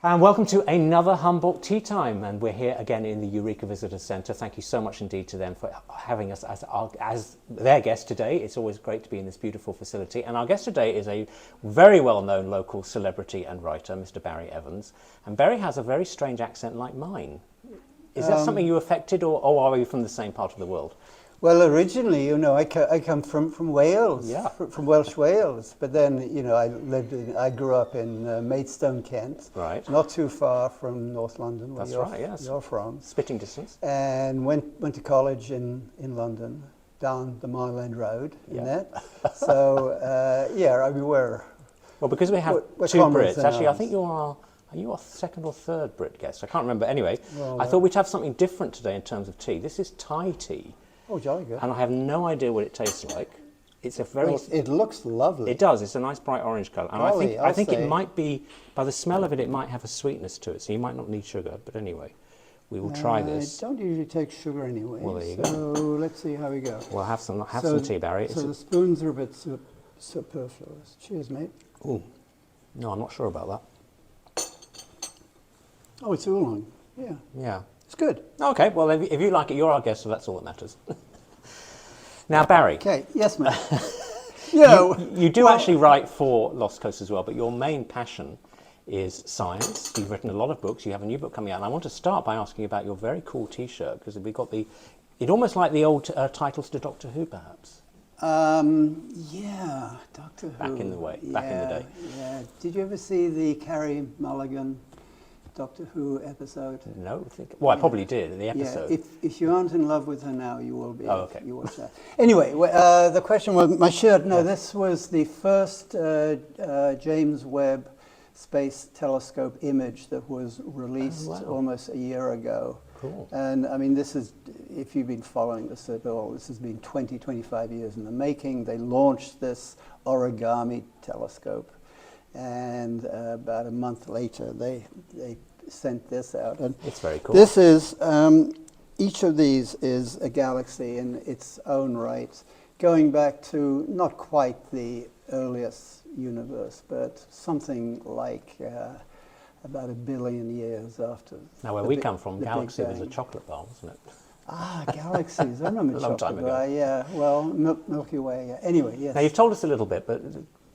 And welcome to another Humboldt Tea Time, and we're here again in the Eureka Visitor Centre. Thank you so much indeed to them for having us as their guest today. It's always great to be in this beautiful facility. And our guest today is a very well-known local celebrity and writer, Mr. Barry Evans. And Barry has a very strange accent like mine. Is that something you affected, or are you from the same part of the world? Well, originally, I come from Wales, Yeah. from Welsh Wales. But then, I grew up in Maidstone, Kent, Right. not too far from North London, where That's right, yes. you're from. Spitting distance. And went to college in London, down the Mile End Road, Yeah. in that. So, we're Well, because we have we're two comrades Brits, in actually, I arms. think are you our second or third Brit guest? I can't remember. Anyway, Well, I thought we'd have something different today in terms of tea. This is Thai tea. Oh, jolly good. And I have no idea what it tastes like. It's a very... Well, it looks lovely. It does. It's a nice bright orange colour. And Golly, I I'll think say. it might be, by the smell of it, it might have a sweetness to it. So you might not need sugar. But anyway, we will try this. I don't usually take sugar anyway. Well, there you so let's see how we go. We'll have some So- tea, Barry. So the spoons are a bit superfluous. Cheers, mate. Ooh. No, I'm not sure about that. Oh, it's oolong. Yeah, Yeah. it's good. Okay, well, if you like it, you're our guest, so that's all that matters. Now, Barry, Okay, yes, mate. you do actually write for Lost Coast as well, but your main passion is science. You've written a lot of books. You have a new book coming out, and I want to start by asking about your very cool T-shirt, because we've got it almost like the old titles to Doctor Who, perhaps. Yeah, Doctor Who. Back in the day. Yeah. Did you ever see the Carrie Mulligan Doctor Who episode? No, I probably did in the episode. Yeah, if you aren't in love with her now, you will be. Oh, okay. If you watch that. Anyway, the question was my shirt. No, this was the first James Webb Space Telescope image that was released almost a year ago. Cool. And I mean, this is, if you've been following this at all, this has been 25 years in the making. They launched this origami telescope, and about a month later, they sent this out. And It's very cool. this is, each of these is a galaxy in its own right, going back to not quite the earliest universe, but something like about 1 billion years after. Now, where we come from, Galaxy was a chocolate bar, wasn't it? Ah, galaxies. I remember A long time chocolate ago. bar, yeah. Well, Milky Way. Yeah. Anyway, yes. Now, you've told us a little bit, but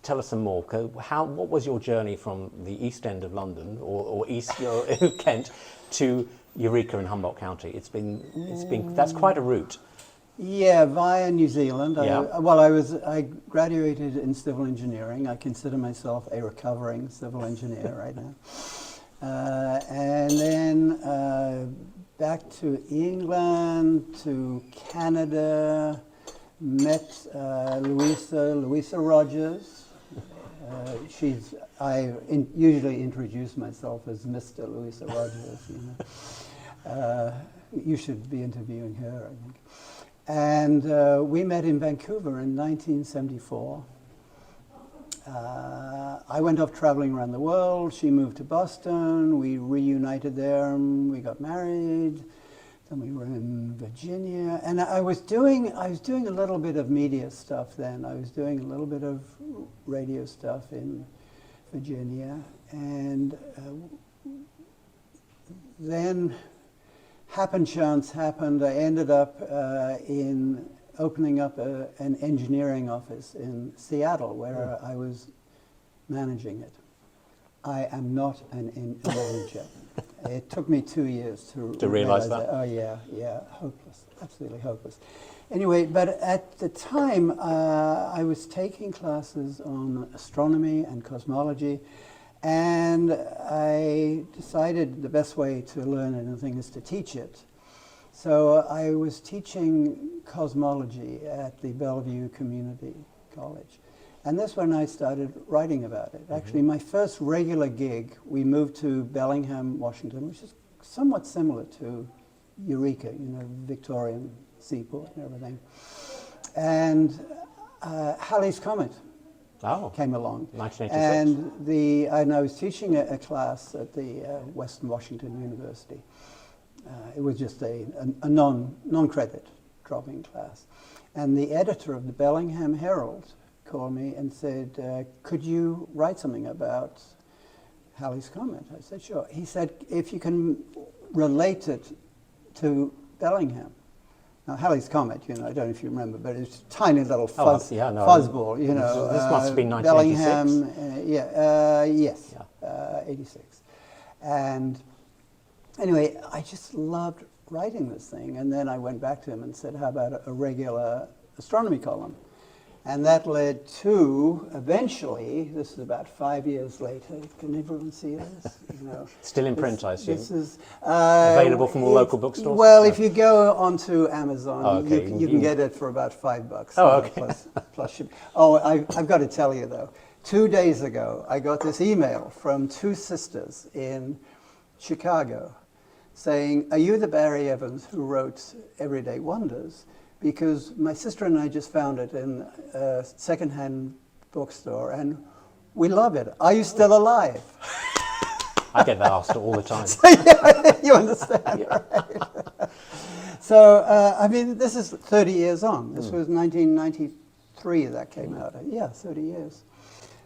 tell us some more. What was your journey from the East End of London, or East Kent, to Eureka in Humboldt County? It's been that's quite a route. Yeah, via New Zealand. Yeah. I graduated in civil engineering. I consider myself a recovering civil engineer right now. And then back to England, to Canada, met Louisa Rogers. I usually introduce myself as Mr. Louisa Rogers. You should be interviewing her, I think. And we met in Vancouver in 1974. I went off traveling around the world. She moved to Boston. We reunited there. We got married. Then we were in Virginia. And I was doing a little bit of media stuff then. I was doing a little bit of radio stuff in Virginia. And then chance happened. I ended up in opening up an engineering office in Seattle, where I was managing it. I am not an manager. It took me 2 years to realize that. Oh yeah, hopeless, absolutely hopeless. Anyway, but at the time, I was taking classes on astronomy and cosmology. And I decided the best way to learn anything is to teach it. So I was teaching cosmology at the Bellevue Community College. And that's when I started writing about it. Actually, my first regular gig, we moved to Bellingham, Washington, which is somewhat similar to Eureka, Victorian seaport and everything. And Halley's Comet came along. 1986. And I was teaching a class at the Western Washington University. It was just a non-credit dropping class. And the editor of the Bellingham Herald called me and said, could you write something about Halley's Comet. I said, sure. He said, if you can relate it to Bellingham. Now, Halley's Comet, I don't know if you remember, but it's a tiny little fuzzball, This must have been 1986. Bellingham, yes, 86. And anyway, I just loved writing this thing. And then I went back to him and said, how about a regular astronomy column? And that led to, eventually, this is about 5 years later, can everyone see this? Still in print, I assume. This is available from all local bookstores? Well, if you go onto Amazon, okay. you can get it for about $5. Oh, okay. Plus shipping. Oh, I've got to tell you, though, 2 days ago, I got this email from two sisters in Chicago saying, are you the Barry Evans who wrote Everyday Wonders? Because my sister and I just found it in a secondhand bookstore, and we love it. Are you still alive? I get that asked all the time. So, yeah, you understand, right? So, I mean, this is 30 years on. This was 1993 that came out. Yeah, 30 years.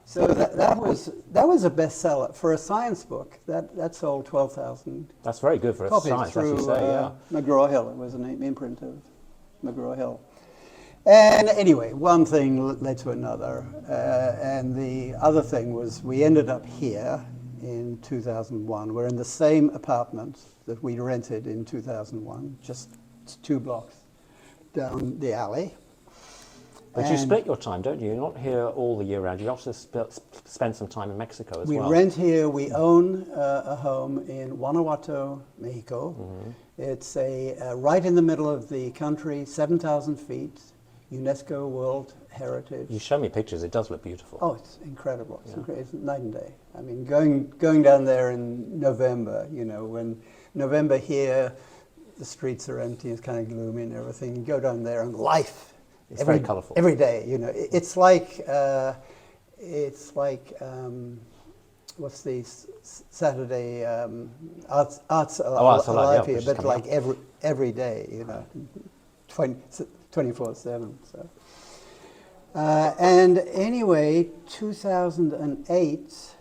So that was a bestseller for a science book. That sold 12,000. That's very good for a science, as you say. Yeah. McGraw-Hill. It was an imprint of McGraw-Hill. And anyway, one thing led to another. And the other thing was we ended up here in 2001. We're in the same apartment that we rented in 2001, just 2 blocks down the alley. But you split your time, don't you? You're not here all the year round. You also spend some time in Mexico as well. We rent here. We own a home in Guanajuato, Mexico. Mm-hmm. It's right in the middle of the country, 7,000 feet, UNESCO World Heritage. You show me pictures. It does look beautiful. Oh, it's incredible. It's night and day. I mean, going down there in November, when November here, the streets are empty, it's kind of gloomy and everything. You go down there and life. It's very colourful. Every day, It's like what's the Saturday Arts Alive here, but like every day, 24/7. So, and anyway, 2008,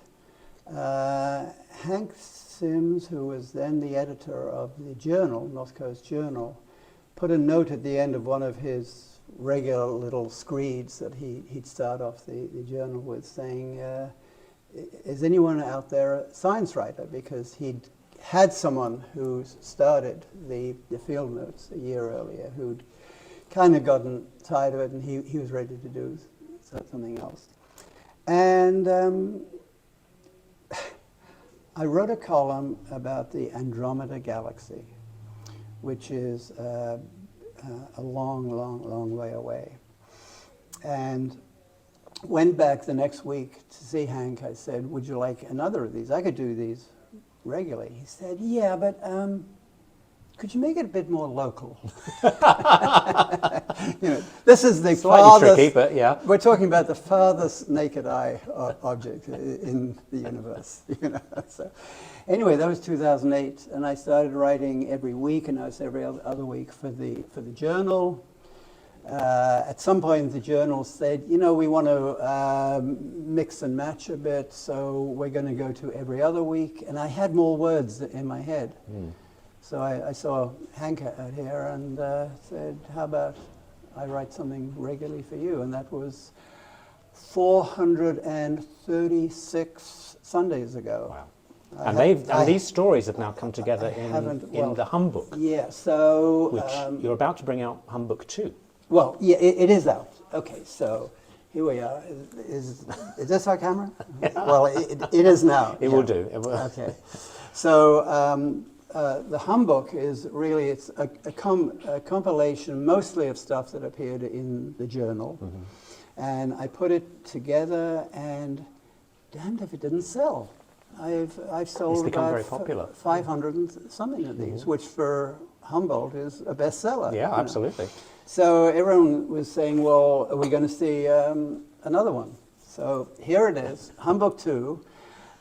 Hank Sims, who was then the editor of the Journal, North Coast Journal, put a note at the end of one of his regular little screeds that he'd start off the journal with, saying, is anyone out there a science writer? Because he'd had someone who started the field notes a year earlier who'd kind of gotten tired of it, and he was ready to do something else. And I wrote a column about the Andromeda Galaxy, which is a long way away. And went back the next week to see Hank. I said, would you like another of these? I could do these regularly. He said, yeah, but could you make it a bit more local? This is the farthest, tricky, but yeah. We're talking about the farthest naked eye object in the universe. So, anyway, that was 2008, and I started writing every week, and I was every other week for the journal. At some point, the journal said, we want to mix and match a bit, so we're going to go to every other week. And I had more words in my head. So I saw Hank out here and said, how about I write something regularly for you? And that was 436 Sundays ago. Wow. And these stories have now come together in the Humbook. Yeah, so... Which you're about to bring out Humbook 2. Well, yeah, it is out. Okay, so here we are. Is this our camera? Well, it is now. It will do. It will. Okay. So the Humbook is really, it's a compilation mostly of stuff that appeared in the journal. Mm-hmm. And I put it together, and damned if it didn't sell. I've sold about very popular. 500 and something of these, which for Humboldt is a bestseller. Yeah, absolutely. So everyone was saying, well, are we going to see another one? So here it is, Humbook 2.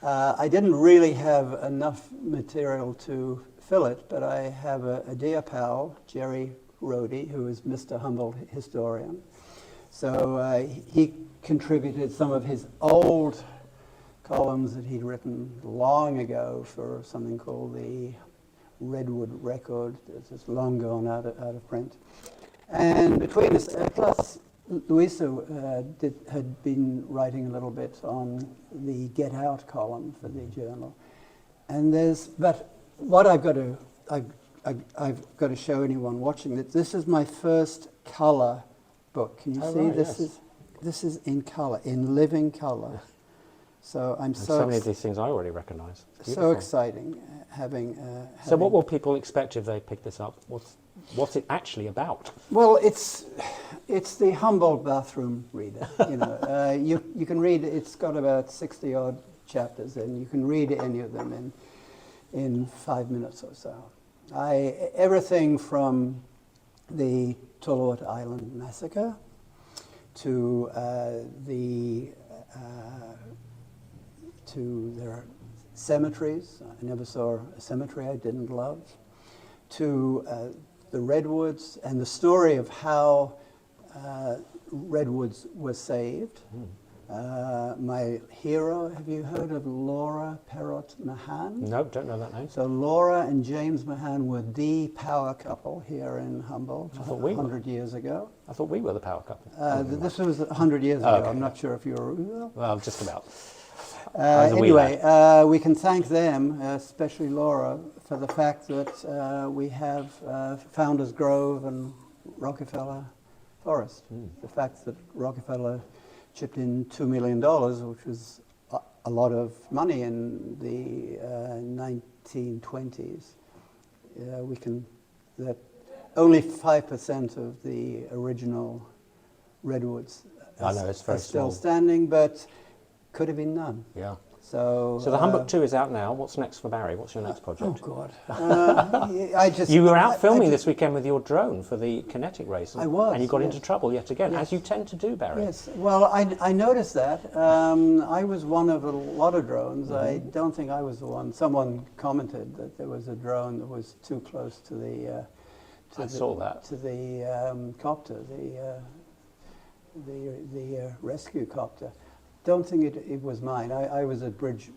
I didn't really have enough material to fill it, but I have a dear pal, Jerry Rhodey, who is Mr. Humboldt historian. So he contributed some of his old columns that he'd written long ago for something called the Redwood Record. It's long gone out of print. And between us, plus Louisa had been writing a little bit on the Get Out column for the journal. And but what I've got to show anyone watching that this is my first colour book. Can you see? Right, This is in colour, in living colour. So I'm so many of these things I already recognise. So exciting having. So what will people expect if they pick this up? What's it actually about? Well, it's the Humboldt bathroom reader. You know, you can read. It's got about 60 odd chapters, and you can read any of them in 5 minutes or so. Everything from the Tolort Island massacre to their cemeteries. I never saw a cemetery I didn't love. To the redwoods and the story of how redwoods were saved. My hero, have you heard of Laura Perrott Mahan? No, don't know that name. So Laura and James Mahan were the power couple here in Humboldt 100 years ago. I thought we were the power couple. This was 100 years ago. Okay. I'm not sure if you were... Well, just about. Anyway, we can thank them, especially Laura, for the fact that we have Founders Grove and Rockefeller Forest. The fact that Rockefeller chipped in $2 million, which was a lot of money in the 1920s. That only 5% of the original redwoods are still standing, but could have been none. Yeah. So the Humbook 2 is out now. What's next for Barry? What's your next project? Oh, God. You were out filming this weekend with your drone for the kinetic race. I was. And you got into trouble yet again, Yes. as you tend to do, Barry. Yes. Well, I noticed that. I was one of a lot of drones. I don't think I was the one. Someone commented that there was a drone that was too close to the... saw that. To the copter, the rescue copter. Don't think it was mine. I was at bridge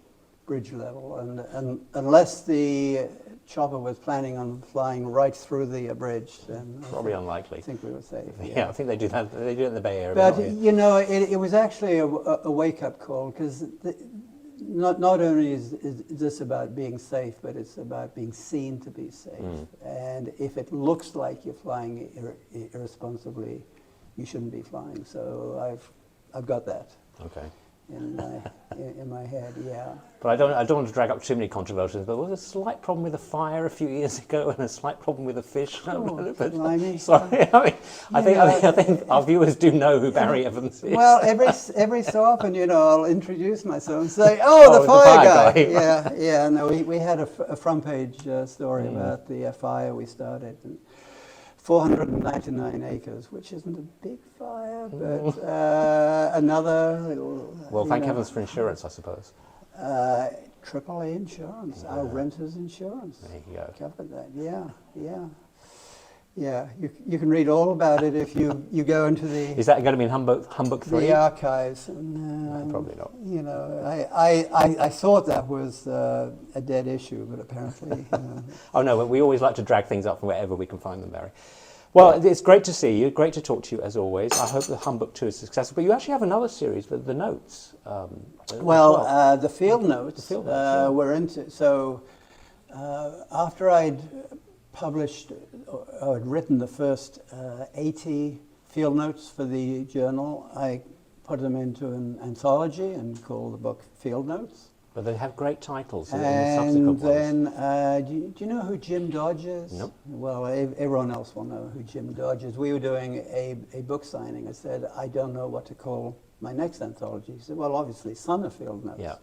level, and unless the chopper was planning on flying right through the bridge, then Probably unlikely. I think we were safe. Yeah, I think they do that. They do it in the Bay Area. But not here. you know, it was actually a wake-up call, because not only is this about being safe, but it's about being seen to be safe. And if it looks like you're flying irresponsibly, you shouldn't be flying. So I've got that. Okay. In my head, yeah. But I don't want to drag up too many controversies. But there was a slight problem with a fire a few years ago, and a slight problem with a fish. Blimey. Sorry, I think our viewers do know who Barry Evans is. Well, every so often, you know, I'll introduce myself and say, "Oh, the fire guy." Yeah. No, we had a front page story about the fire we started. 499 acres, which isn't a big fire, but another little... Well, thank heavens for insurance, I suppose. AAA insurance, our renter's insurance. There you go. Covered that, yeah. You can read all about it if you go into the... Is that going to be in Humbook 3? The archives. And, No, probably not. You know, I thought that was a dead issue, but apparently... Oh no, but we always like to drag things up from wherever we can find them, Barry. Well, it's great to see you. Great to talk to you, as always. I hope the Humbook 2 is successful. But you actually have another series with the notes. The field notes, were into... So after I'd published, or had written the first 80 field notes for the journal, I put them into an anthology and called the book Field Notes. But they have great titles in the subsequent ones. And then, do you know who Jim Dodge is? Nope. Well, everyone else will know who Jim Dodge is. We were doing a book signing. I said, I don't know what to call my next anthology. He said, well, obviously, Son of Field Notes. Yeah.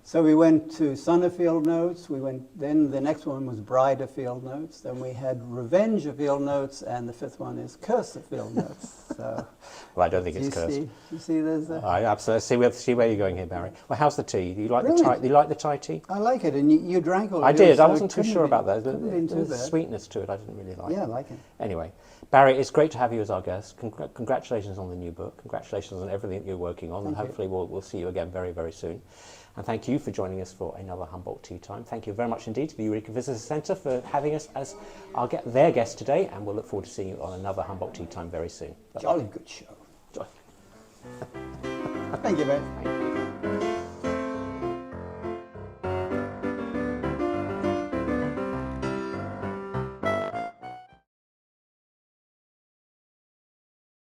So we went to Sonnefield Notes. Then the next one was Bride of Field Notes. Then we had Revenge of Field Notes, and the fifth one is Curse of Field Notes. So, Well, I don't think it's cursed. You see, there's a. I absolutely see where you're going here, Barry. Well, how's the tea? Do you like Brilliant. the Thai? Do you like the Thai tea? I like it, and you drank all of I yours, did. so I it wasn't too couldn't sure be- about that. couldn't be too There's a bad. sweetness to it. I didn't really like. Yeah, I like it. Anyway, Barry, it's great to have you as our guest. Congratulations on the new book. Congratulations on everything that you're working on, and Thank you. hopefully we'll see you again very, very soon. And thank you for joining us for another Humboldt Tea Time. Thank you very much indeed to the Eureka Visitor Centre for having us as their guest today, and we'll look forward to seeing you on another Humboldt Tea Time very soon. Bye-bye. Jolly good show. Joy. Thank you, mate. Thank you.